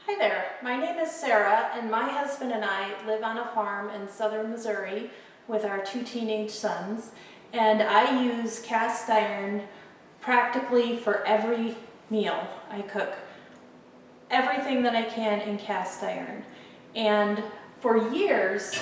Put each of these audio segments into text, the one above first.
Hi there, my name is Sarah and my husband and I live on a farm in southern Missouri with our two teenage sons, and I use cast iron practically for every meal. I cook everything that I can in cast iron, and for years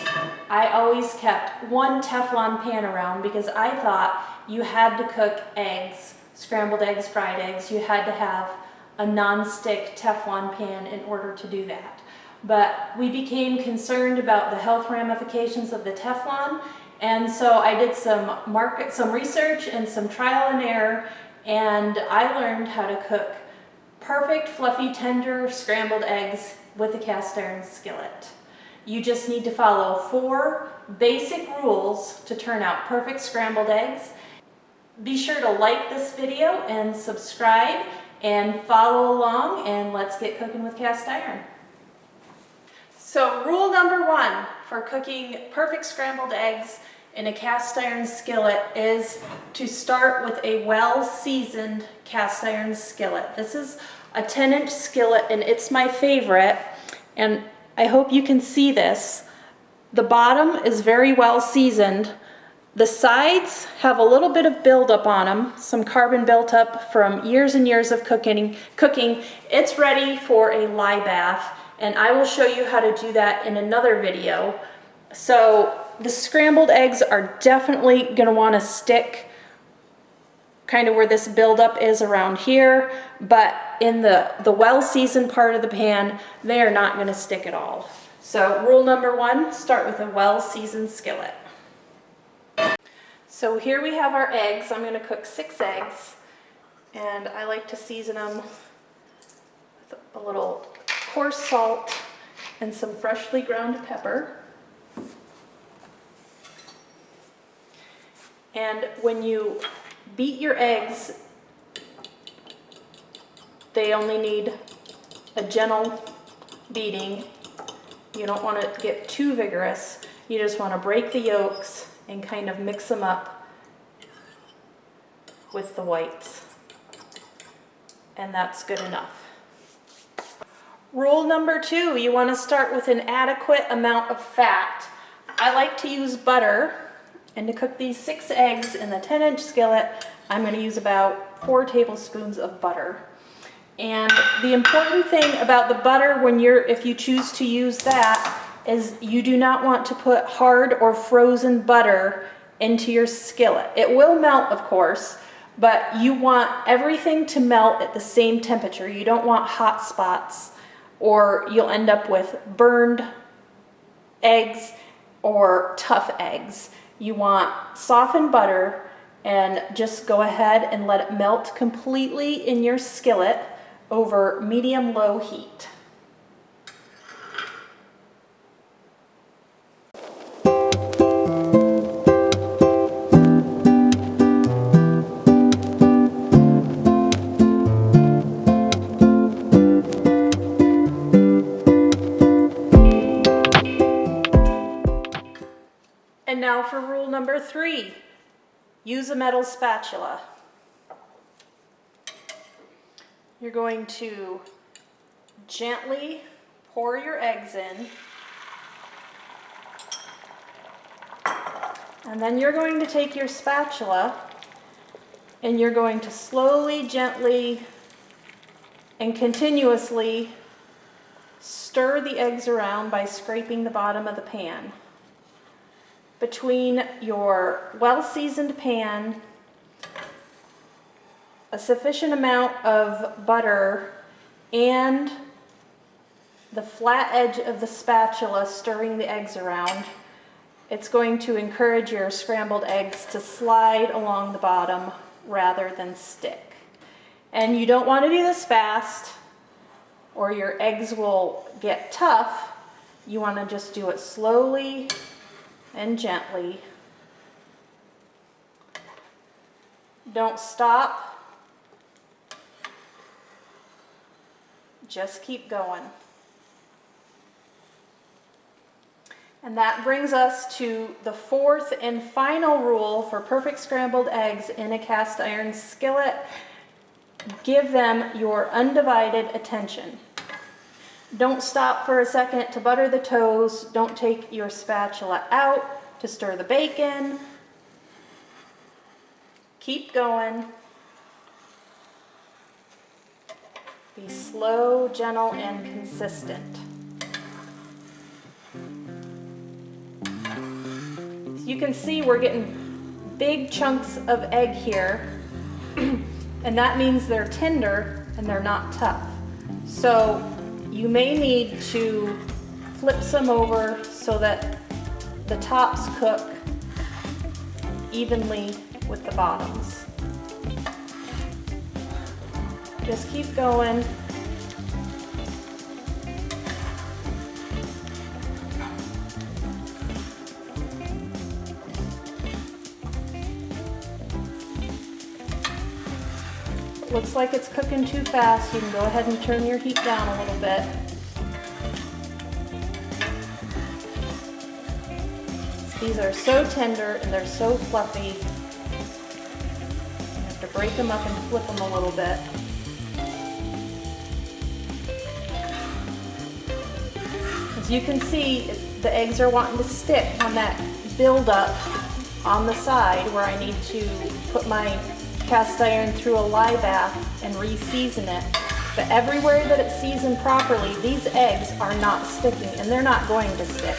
I always kept one Teflon pan around because I thought you had to cook eggs, scrambled eggs, fried eggs, you had to have a non-stick Teflon pan in order to do that. But we became concerned about the health ramifications of the Teflon, and so I did some research and some trial and error, and I learned how to cook perfect, fluffy, tender scrambled eggs with a cast iron skillet. You just need to follow 4 basic rules to turn out perfect scrambled eggs. Be sure to like this video and subscribe and follow along, and let's get cooking with cast iron. So rule number 1 for cooking perfect scrambled eggs in a cast iron skillet is to start with a well-seasoned cast iron skillet. This is a 10-inch skillet and it's my favorite, and I hope you can see this. The bottom is very well seasoned. The sides have a little bit of buildup on them, some carbon built up from years and years of cooking. It's ready for a lye bath, and I will show you how to do that in another video. So the scrambled eggs are definitely going to want to stick kind of where this buildup is around here, but in the well-seasoned part of the pan, they are not going to stick at all. So rule number 1, start with a well-seasoned skillet. So here we have our eggs. I'm going to cook 6 eggs, and I like to season them with a little coarse salt and some freshly ground pepper. And when you beat your eggs, they only need a gentle beating. You don't want to get too vigorous. You just want to break the yolks and kind of mix them up with the whites. And that's good enough. Rule number 2, you want to start with an adequate amount of fat. I like to use butter, and to cook these 6 eggs in the 10-inch skillet, I'm going to use about 4 tablespoons of butter. And the important thing about the butter if you choose to use that, is you do not want to put hard or frozen butter into your skillet. It will melt, of course, but you want everything to melt at the same temperature. You don't want hot spots, or you'll end up with burned eggs or tough eggs. You want softened butter, and just go ahead and let it melt completely in your skillet over medium-low heat. And now for rule number 3, use a metal spatula. You're going to gently pour your eggs in, and then you're going to take your spatula and you're going to slowly, gently, and continuously stir the eggs around by scraping the bottom of the pan. Between your well-seasoned pan, a sufficient amount of butter, and the flat edge of the spatula stirring the eggs around, it's going to encourage your scrambled eggs to slide along the bottom rather than stick. And you don't want to do this fast, or your eggs will get tough. You want to just do it slowly and gently. Don't stop. Just keep going. And that brings us to the 4th and final rule for perfect scrambled eggs in a cast iron skillet. Give them your undivided attention. Don't stop for a second to butter the toast. Don't take your spatula out to stir the bacon. Keep going. Be slow, gentle, and consistent. So you can see we're getting big chunks of egg here, and that means they're tender and they're not tough. So you may need to flip some over so that the tops cook evenly with the bottoms. Just keep going. Looks like it's cooking too fast. You can go ahead and turn your heat down a little bit. These are so tender and they're so fluffy. You have to break them up and flip them a little bit. As you can see, the eggs are wanting to stick on that buildup on the side where I need to put my cast iron through a lye bath and re-season it. But everywhere that it's seasoned properly, these eggs are not sticking and they're not going to stick.